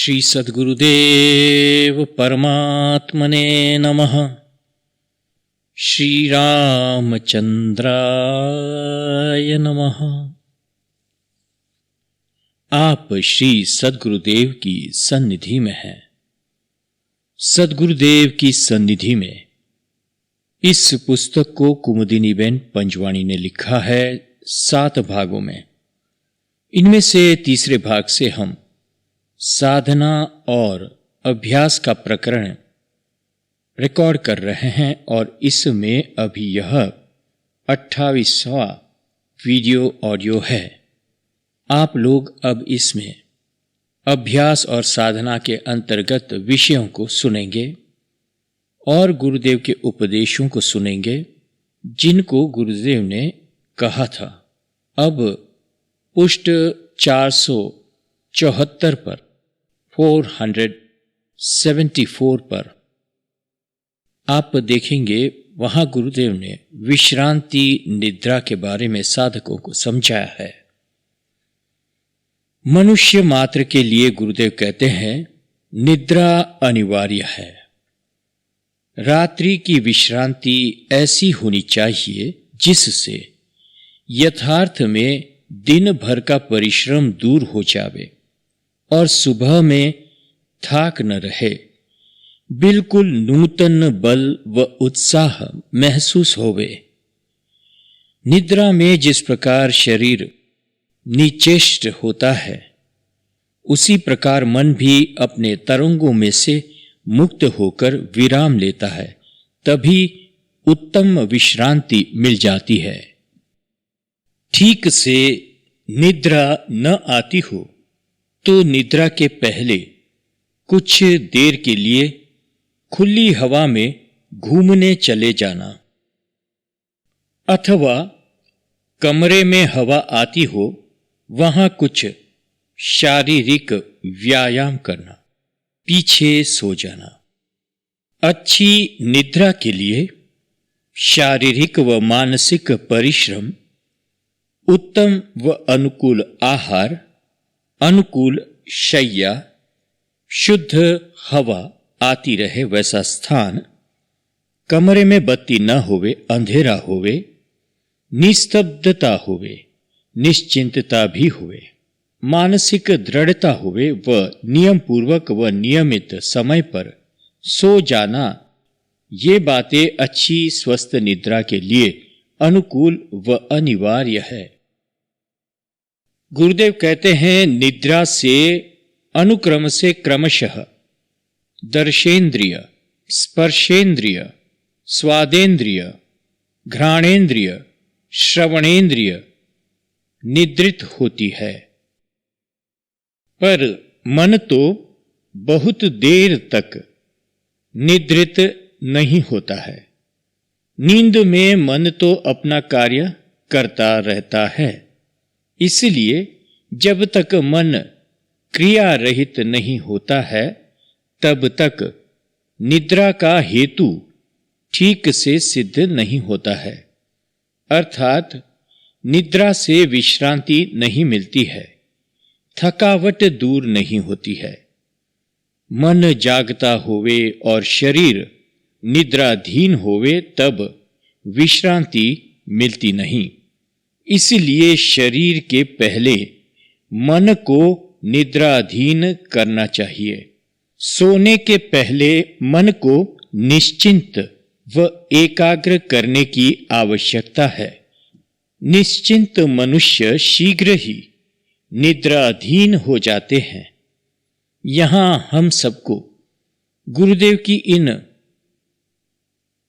श्री सद्गुरुदेव परमात्मने नमः। श्री रामचंद्राय नमः। आप श्री सद्गुरुदेव की सन्निधि में हैं। सद्गुरुदेव की सन्निधि में इस पुस्तक को कुमुदिनीबेन पंजवाणी ने लिखा है 7 भागों में। इनमें से तीसरे भाग से हम साधना और अभ्यास का प्रकरण रिकॉर्ड कर रहे हैं और इसमें अभी यह 28वां वीडियो ऑडियो है। आप लोग अब इसमें अभ्यास और साधना के अंतर्गत विषयों को सुनेंगे और गुरुदेव के उपदेशों को सुनेंगे जिनको गुरुदेव ने कहा था। अब पुष्ट 474 पर 474 पर आप देखेंगे, वहां गुरुदेव ने विश्रांति निद्रा के बारे में साधकों को समझाया है। मनुष्य मात्र के लिए गुरुदेव कहते हैं निद्रा अनिवार्य है। रात्रि की विश्रांति ऐसी होनी चाहिए जिससे यथार्थ में दिन भर का परिश्रम दूर हो जावे और सुबह में थाक न रहे, बिल्कुल नूतन बल व उत्साह महसूस होवे। निद्रा में जिस प्रकार शरीर निचेष्ट होता है, उसी प्रकार मन भी अपने तरंगों में से मुक्त होकर विराम लेता है, तभी उत्तम विश्रांति मिल जाती है। ठीक से निद्रा न आती हो तो निद्रा के पहले कुछ देर के लिए खुली हवा में घूमने चले जाना, अथवा कमरे में हवा आती हो वहां कुछ शारीरिक व्यायाम करना, पीछे सो जाना। अच्छी निद्रा के लिए शारीरिक व मानसिक परिश्रम, उत्तम व अनुकूल आहार, अनुकूल शैया, शुद्ध हवा आती रहे वैसा स्थान, कमरे में बत्ती न होवे, अंधेरा होवे, निस्तब्धता होवे, निश्चिंतता भी होवे, मानसिक दृढ़ता होवे व नियम पूर्वक व नियमित समय पर सो जाना, ये बातें अच्छी स्वस्थ निद्रा के लिए अनुकूल व अनिवार्य है। गुरुदेव कहते हैं निद्रा से अनुक्रम से क्रमशः दर्शेंद्रिय, स्पर्शेंद्रिय, स्वादेंद्रिय, घ्राणेंद्रिय, श्रवणेंद्रिय निद्रित होती है। पर मन तो बहुत देर तक निद्रित नहीं होता है। नींद में मन तो अपना कार्य करता रहता है, इसलिए जब तक मन क्रिया रहित नहीं होता है तब तक निद्रा का हेतु ठीक से सिद्ध नहीं होता है। अर्थात निद्रा से विश्रांति नहीं मिलती है, थकावट दूर नहीं होती है। मन जागता होवे और शरीर निद्राधीन होवे तब विश्रांति मिलती नहीं। इसलिए शरीर के पहले मन को निद्राधीन करना चाहिए। सोने के पहले मन को निश्चिंत व एकाग्र करने की आवश्यकता है। निश्चिंत मनुष्य शीघ्र ही निद्राधीन हो जाते हैं। यहां हम सबको गुरुदेव की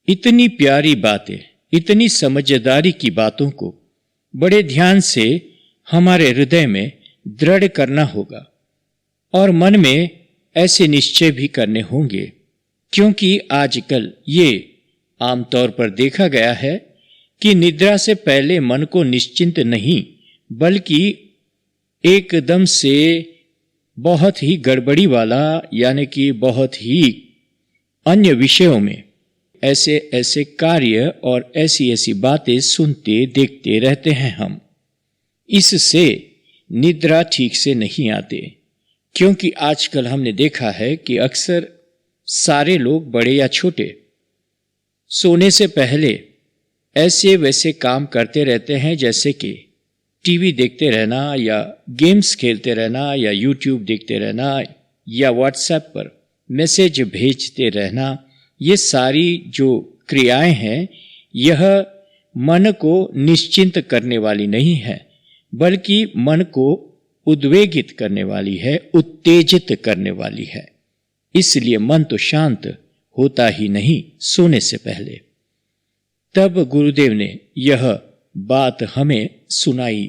इतनी प्यारी बातें, इतनी समझदारी की बातों को बड़े ध्यान से हमारे हृदय में दृढ़ करना होगा और मन में ऐसे निश्चय भी करने होंगे, क्योंकि आजकल ये आमतौर पर देखा गया है कि निद्रा से पहले मन को निश्चिंत नहीं बल्कि एकदम से बहुत ही गड़बड़ी वाला, यानी कि बहुत ही अन्य विषयों में ऐसे ऐसे कार्य और ऐसी ऐसी बातें सुनते देखते रहते हैं हम। इससे निद्रा ठीक से नहीं आते, क्योंकि आजकल हमने देखा है कि अक्सर सारे लोग, बड़े या छोटे, सोने से पहले ऐसे वैसे काम करते रहते हैं, जैसे कि टीवी देखते रहना या गेम्स खेलते रहना या यूट्यूब देखते रहना या व्हाट्सएप पर मैसेज भेजते रहना। ये सारी जो क्रियाएं हैं, यह मन को निश्चिंत करने वाली नहीं है, बल्कि मन को उद्वेगित करने वाली है, उत्तेजित करने वाली है। इसलिए मन तो शांत होता ही नहीं सोने से पहले। तब गुरुदेव ने यह बात हमें सुनाई,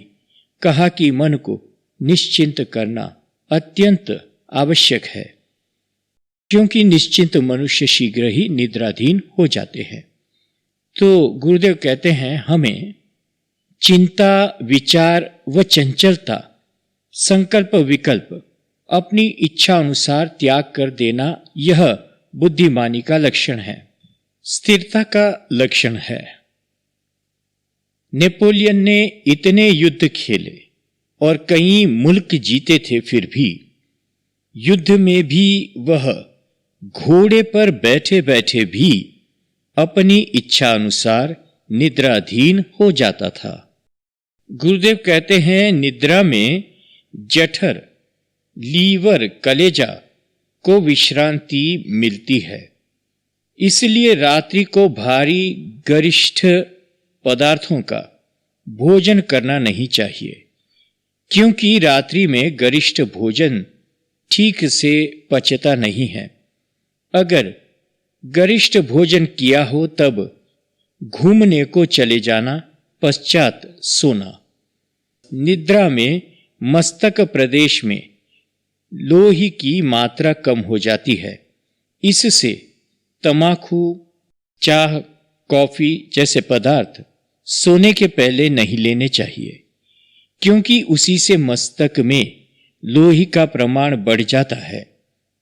कहा कि मन को निश्चिंत करना अत्यंत आवश्यक है, क्योंकि निश्चिंत मनुष्य शीघ्र ही निद्राधीन हो जाते हैं। तो गुरुदेव कहते हैं हमें चिंता, विचार व चंचलता, संकल्प विकल्प अपनी इच्छा अनुसार त्याग कर देना, यह बुद्धिमानी का लक्षण है, स्थिरता का लक्षण है। नेपोलियन ने इतने युद्ध खेले और कई मुल्क जीते थे, फिर भी युद्ध में भी वह घोड़े पर बैठे बैठे भी अपनी इच्छा अनुसार निद्राधीन हो जाता था। गुरुदेव कहते हैं निद्रा में जठर, लीवर, कलेजा को विश्रांति मिलती है। इसलिए रात्रि को भारी गरिष्ठ पदार्थों का भोजन करना नहीं चाहिए, क्योंकि रात्रि में गरिष्ठ भोजन ठीक से पचता नहीं है। अगर गरिष्ठ भोजन किया हो तब घूमने को चले जाना, पश्चात सोना। निद्रा में मस्तक प्रदेश में लोही की मात्रा कम हो जाती है। इससे तमाकू, चाह, कॉफी जैसे पदार्थ सोने के पहले नहीं लेने चाहिए, क्योंकि उसी से मस्तक में लोही का प्रमाण बढ़ जाता है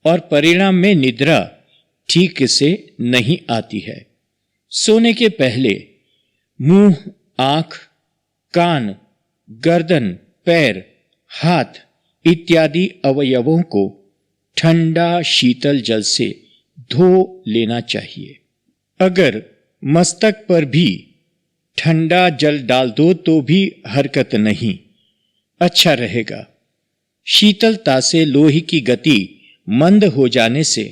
और परिणाम में निद्रा ठीक से नहीं आती है। सोने के पहले मुंह, आंख, कान, गर्दन, पैर, हाथ इत्यादि अवयवों को ठंडा शीतल जल से धो लेना चाहिए। अगर मस्तक पर भी ठंडा जल डाल दो तो भी हरकत नहीं, अच्छा रहेगा। शीतलता से लोही की गति मंद हो जाने से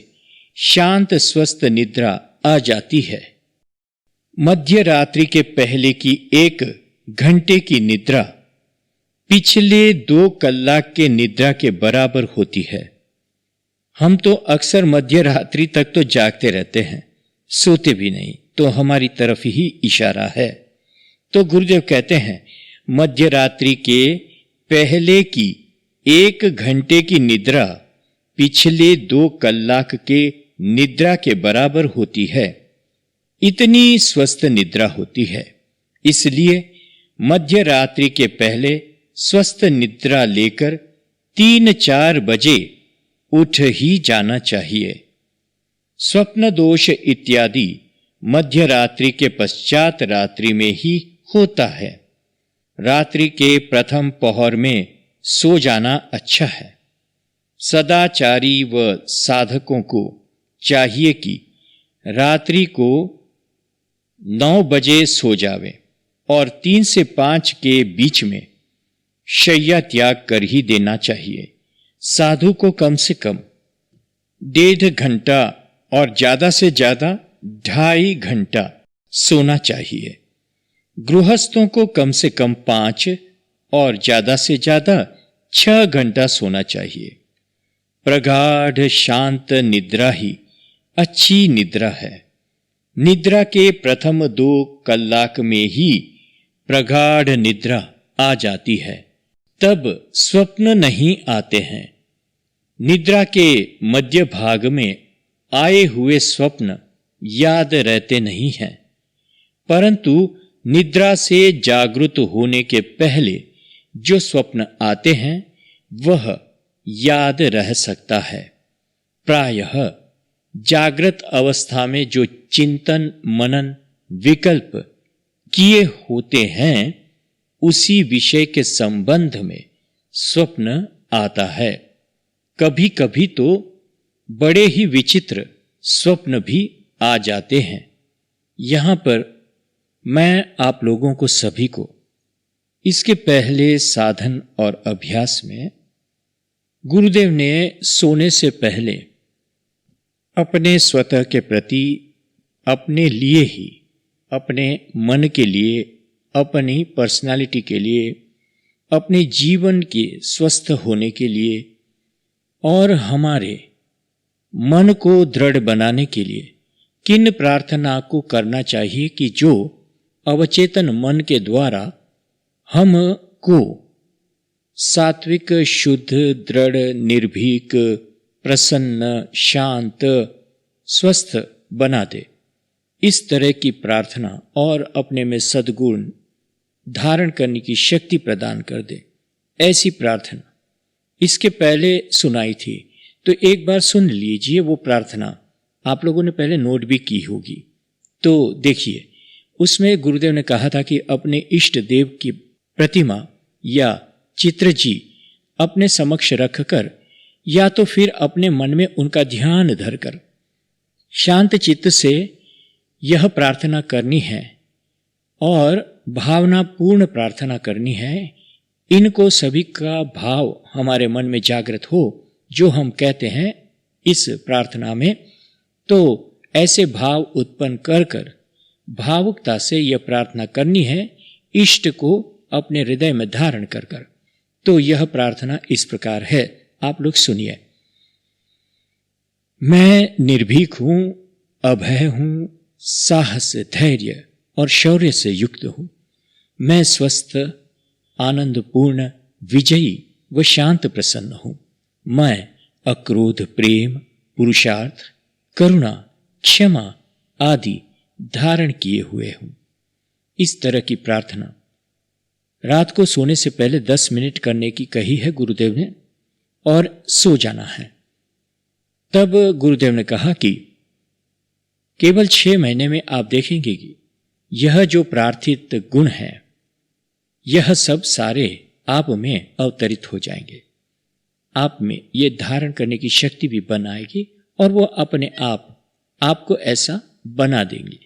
शांत स्वस्थ निद्रा आ जाती है। मध्य रात्रि के पहले की 1 घंटे की निद्रा पिछले 2 कलाक के निद्रा के बराबर होती है। हम तो अक्सर मध्य रात्रि तक तो जागते रहते हैं, सोते भी नहीं, तो हमारी तरफ ही इशारा है। तो गुरुदेव कहते हैं मध्य रात्रि के पहले की 1 घंटे की निद्रा पिछले 2 कलाक के निद्रा के बराबर होती है। इतनी स्वस्थ निद्रा होती है। इसलिए मध्य रात्रि के पहले स्वस्थ निद्रा लेकर 3-4 बजे उठ ही जाना चाहिए। स्वप्न दोष इत्यादि मध्य रात्रि के पश्चात रात्रि में ही होता है। रात्रि के प्रथम पहर में सो जाना अच्छा है। सदाचारी व साधकों को चाहिए कि रात्रि को 9 बजे सो जावे और 3 से 5 के बीच में शैया त्याग कर ही देना चाहिए। साधु को कम से कम 1.5 घंटा और ज्यादा से ज्यादा 2.5 घंटा सोना चाहिए। गृहस्थों को कम से कम 5 और ज्यादा से ज्यादा 6 घंटा सोना चाहिए। प्रगाढ़ शांत निद्रा ही अच्छी निद्रा है। निद्रा के प्रथम 2 कलाक में ही प्रगाढ़ निद्रा आ जाती है, तब स्वप्न नहीं आते हैं। निद्रा के मध्य भाग में आए हुए स्वप्न याद रहते नहीं हैं, परंतु निद्रा से जागृत होने के पहले जो स्वप्न आते हैं वह याद रह सकता है। प्रायः जागृत अवस्था में जो चिंतन, मनन, विकल्प किए होते हैं उसी विषय के संबंध में स्वप्न आता है। कभी कभी तो बड़े ही विचित्र स्वप्न भी आ जाते हैं। यहां पर मैं आप लोगों को सभी को इसके पहले साधन और अभ्यास में गुरुदेव ने सोने से पहले अपने स्वतः के प्रति, अपने लिए ही, अपने मन के लिए, अपनी पर्सनालिटी के लिए, अपने जीवन के स्वस्थ होने के लिए और हमारे मन को दृढ़ बनाने के लिए किन प्रार्थना को करना चाहिए कि जो अवचेतन मन के द्वारा हमको सात्विक, शुद्ध, दृढ़, निर्भीक, प्रसन्न, शांत, स्वस्थ बना दे। इस तरह की प्रार्थना और अपने में सद्गुण धारण करने की शक्ति प्रदान कर दे, ऐसी प्रार्थना इसके पहले सुनाई थी। तो एक बार सुन लीजिए, वो प्रार्थना आप लोगों ने पहले नोट भी की होगी। तो देखिए, उसमें गुरुदेव ने कहा था कि अपने इष्ट देव की प्रतिमा या चित्र जी अपने समक्ष रखकर या तो फिर अपने मन में उनका ध्यान धरकर शांत चित्त से यह प्रार्थना करनी है और भावनापूर्ण प्रार्थना करनी है। इनको सभी का भाव हमारे मन में जागृत हो जो हम कहते हैं इस प्रार्थना में, तो ऐसे भाव उत्पन्न कर भावुकता से यह प्रार्थना करनी है, इष्ट को अपने हृदय में धारण कर। तो यह प्रार्थना इस प्रकार है, आप लोग सुनिए। मैं निर्भीक हूं, अभय हूं, साहस, धैर्य और शौर्य से युक्त हूं। मैं स्वस्थ, आनंदपूर्ण, विजयी व शांत प्रसन्न हूं। मैं अक्रोध, प्रेम, पुरुषार्थ, करुणा, क्षमा आदि धारण किए हुए हूं। इस तरह की प्रार्थना रात को सोने से पहले 10 मिनट करने की कही है गुरुदेव ने, और सो जाना है। तब गुरुदेव ने कहा कि केवल 6 महीने में आप देखेंगे कि यह जो प्रार्थित गुण है, यह सब सारे आप में अवतरित हो जाएंगे। आप में ये धारण करने की शक्ति भी बन आएगी और वो अपने आप आपको ऐसा बना देंगे।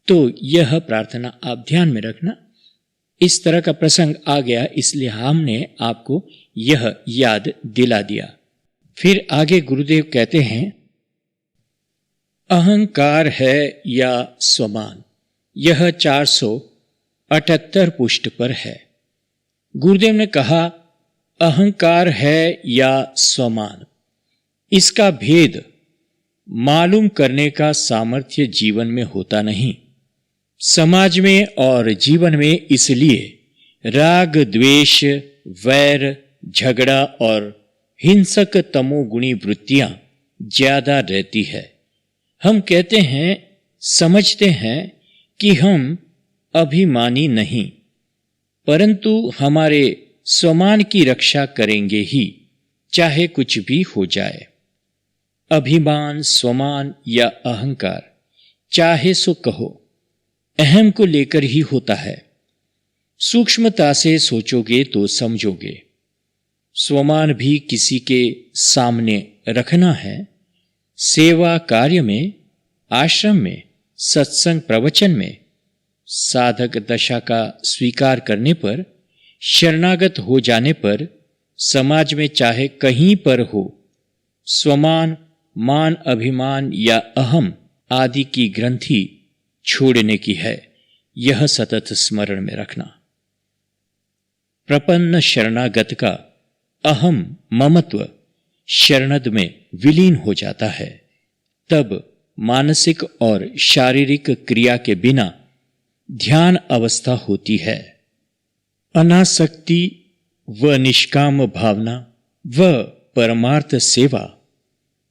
तो यह प्रार्थना आप ध्यान में रखना। इस तरह का प्रसंग आ गया, इसलिए हमने आपको यह याद दिला दिया। फिर आगे गुरुदेव कहते हैं, अहंकार है या स्वमान, यह 478 पृष्ठ पर है। गुरुदेव ने कहा, अहंकार है या स्वमान, इसका भेद मालूम करने का सामर्थ्य जीवन में होता नहीं। समाज में और जीवन में इसलिए राग, द्वेष, वैर, झगड़ा और हिंसक तमोगुणी वृत्तियां ज्यादा रहती है। हम कहते हैं, समझते हैं कि हम अभिमानी नहीं, परंतु हमारे स्वमान की रक्षा करेंगे ही, चाहे कुछ भी हो जाए। अभिमान, स्वमान या अहंकार, चाहे सो कहो, अहम को लेकर ही होता है। सूक्ष्मता से सोचोगे तो समझोगे। स्वमान भी किसी के सामने रखना है। सेवा कार्य में, आश्रम में, सत्संग प्रवचन में, साधक दशा का स्वीकार करने पर, शरणागत हो जाने पर, समाज में चाहे कहीं पर हो, स्वमान, मान, अभिमान या अहम आदि की ग्रंथि छोड़ने की है। यह सतत स्मरण में रखना। प्रपन्न शरणागत का अहम ममत्व शरणद में विलीन हो जाता है। तब मानसिक और शारीरिक क्रिया के बिना ध्यान अवस्था होती है। अनासक्ति व निष्काम भावना व परमार्थ सेवा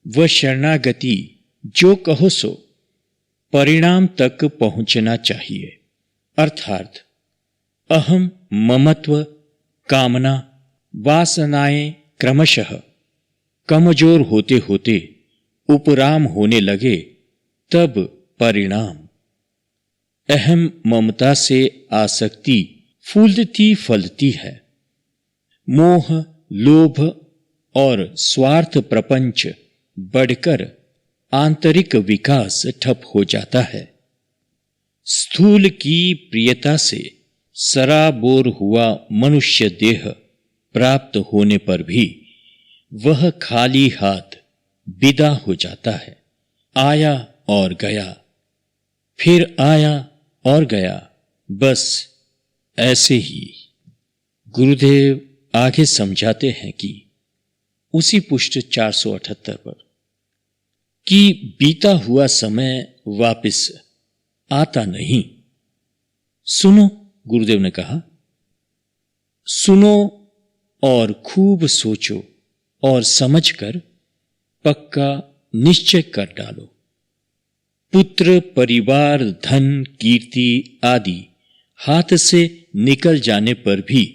व शरणागति, जो कहो सो, परिणाम तक पहुंचना चाहिए। अर्थात अहम, ममत्व, कामना, वासनाएं क्रमशः कमजोर होते होते उपराम होने लगे, तब परिणाम। अहम ममता से आसक्ति फूलती फलती है। मोह, लोभ और स्वार्थ प्रपंच बढ़कर आंतरिक विकास ठप हो जाता है। स्थूल की प्रियता से सराबोर हुआ मनुष्य देह प्राप्त होने पर भी वह खाली हाथ विदा हो जाता है। आया और गया, फिर आया और गया, बस ऐसे ही। गुरुदेव आगे समझाते हैं कि उसी पृष्ठ 478 पर कि बीता हुआ समय वापस आता नहीं। सुनो, गुरुदेव ने कहा, सुनो और खूब सोचो और समझकर पक्का निश्चय कर डालो। पुत्र, परिवार, धन, कीर्ति आदि हाथ से निकल जाने पर भी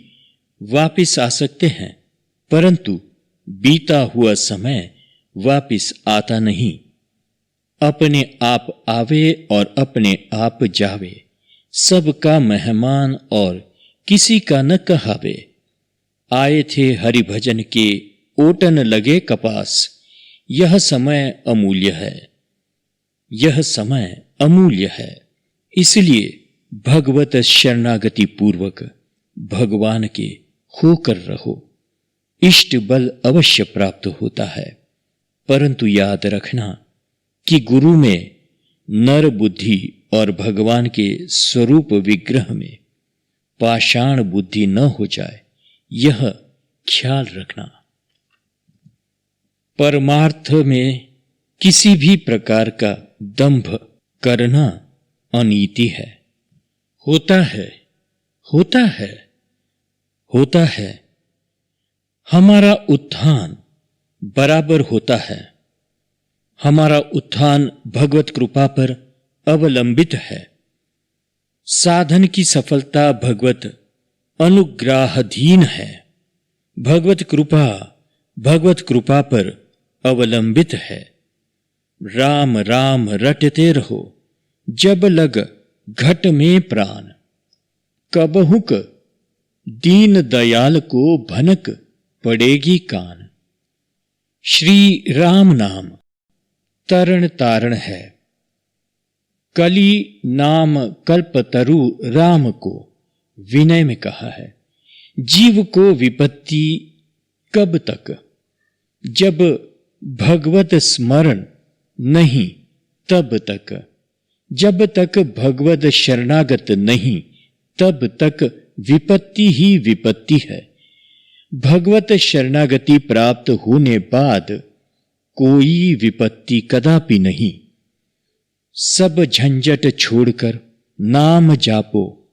वापस आ सकते हैं, परंतु बीता हुआ समय वापस आता नहीं। अपने आप आवे और अपने आप जावे, सबका मेहमान और किसी का न कहावे। आए थे हरि भजन के ओटन लगे कपास, यह समय अमूल्य है, यह समय अमूल्य है। इसलिए भगवत शरणागति पूर्वक भगवान के होकर रहो। इष्ट बल अवश्य प्राप्त होता है, परंतु याद रखना कि गुरु में नर बुद्धि और भगवान के स्वरूप विग्रह में पाषाण बुद्धि न हो जाए, यह ख्याल रखना। परमार्थ में किसी भी प्रकार का दंभ करना अनीति है। होता है, होता है, होता है। हमारा उत्थान बराबर होता है। हमारा उत्थान भगवत कृपा पर अवलंबित है। साधन की सफलता भगवत अनुग्रहाधीन है। भगवत कृपा पर अवलंबित है। राम राम रटते रहो, जब लग घट में प्राण। कबहुक दीन दयाल को भनक पड़ेगी कान। श्री राम नाम तरण तारण है। कली नाम कल्पतरु राम को विनय में कहा है। जीव को विपत्ति कब तक? जब भगवत स्मरण नहीं तब तक। जब तक भगवत शरणागत नहीं तब तक विपत्ति ही विपत्ति है। भगवत शरणागति प्राप्त होने बाद कोई विपत्ति कदापि नहीं। सब झंझट छोड़कर नाम जापो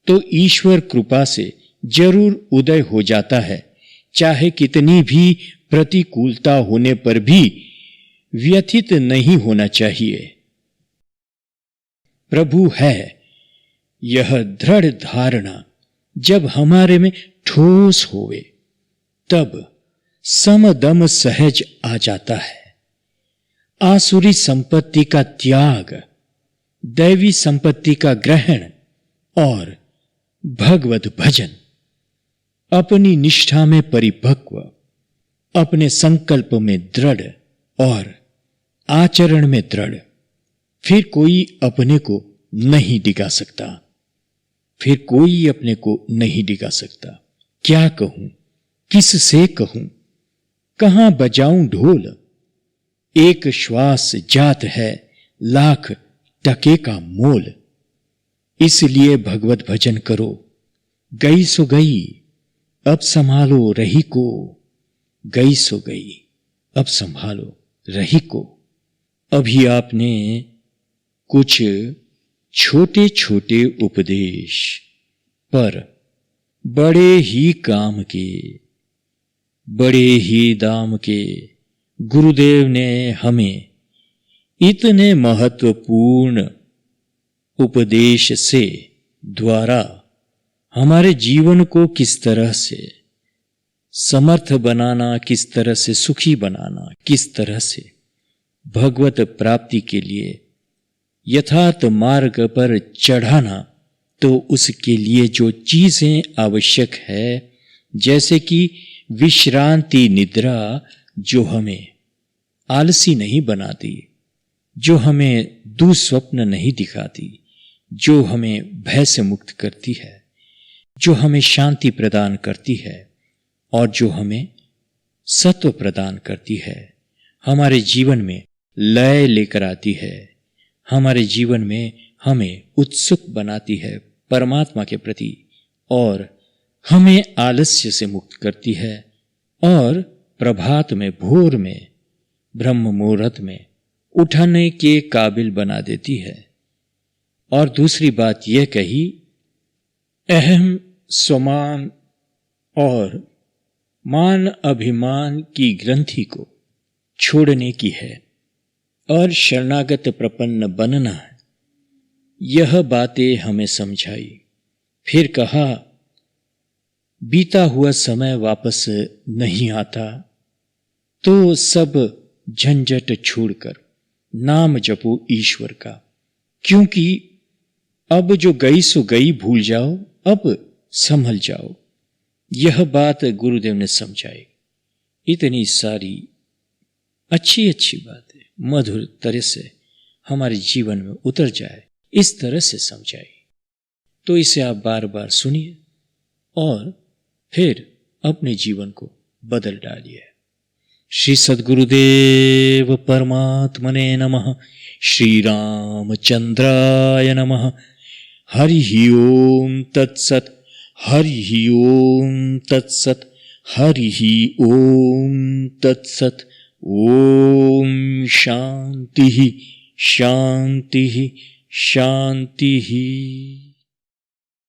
तो ईश्वर कृपा से जरूर उदय हो जाता है। चाहे कितनी भी प्रतिकूलता होने पर भी व्यथित नहीं होना चाहिए। प्रभु है, यह दृढ़ धारणा जब हमारे में ठोस होवे तब समदम सहज आ जाता है। आसुरी संपत्ति का त्याग, दैवी संपत्ति का ग्रहण और भगवत भजन। अपनी निष्ठा में परिपक्व, अपने संकल्प में दृढ़ और आचरण में दृढ़। फिर कोई अपने को नहीं डिगा सकता। फिर कोई अपने को नहीं डिगा सकता। क्या कहूं, किससे कहूं, कहां बजाऊं ढोल। एक श्वास जात है लाख टके का मोल। इसलिए भगवत भजन करो। गई सो गई, अब संभालो रही को। गई सो गई, अब संभालो रही को। अभी आपने कुछ छोटे छोटे उपदेश पर बड़े ही काम के, बड़े ही दाम के गुरुदेव ने हमें इतने महत्वपूर्ण उपदेश से द्वारा हमारे जीवन को किस तरह से समर्थ बनाना, किस तरह से सुखी बनाना, किस तरह से भगवत प्राप्ति के लिए यथार्थ मार्ग पर चढ़ाना, तो उसके लिए जो चीजें आवश्यक है, जैसे कि विश्रांति निद्रा जो हमें आलसी नहीं बनाती, जो हमें दुस्वप्न नहीं दिखाती, जो हमें भय से मुक्त करती है, जो हमें शांति प्रदान करती है और जो हमें सत्व प्रदान करती है, हमारे जीवन में लय लेकर आती है, हमारे जीवन में हमें उत्सुक बनाती है परमात्मा के प्रति और हमें आलस्य से मुक्त करती है और प्रभात में, भोर में, ब्रह्म मुहूर्त में उठाने के काबिल बना देती है। और दूसरी बात यह कही, अहम स्वमान और मान अभिमान की ग्रंथि को छोड़ने की है और शरणागत प्रपन्न बनना है। यह बातें हमें समझाई। फिर कहा, बीता हुआ समय वापस नहीं आता, तो सब झंझट छोड़कर नाम जपो ईश्वर का, क्योंकि अब जो गई सो गई, भूल जाओ, अब संभल जाओ। यह बात गुरुदेव ने समझाई। इतनी सारी अच्छी अच्छी बातें मधुर तरह से हमारे जीवन में उतर जाए, इस तरह से समझाई। तो इसे आप बार बार सुनिए और फिर अपने जीवन को बदल डालिए। श्री सद्गुरुदेव परमात्मने नमः। श्री रामचंद्राय नमः। हरि ओम तत्सत। हरि ओम तत्सत। हरि ओम तत्सत। ओम शांति शांति शांति।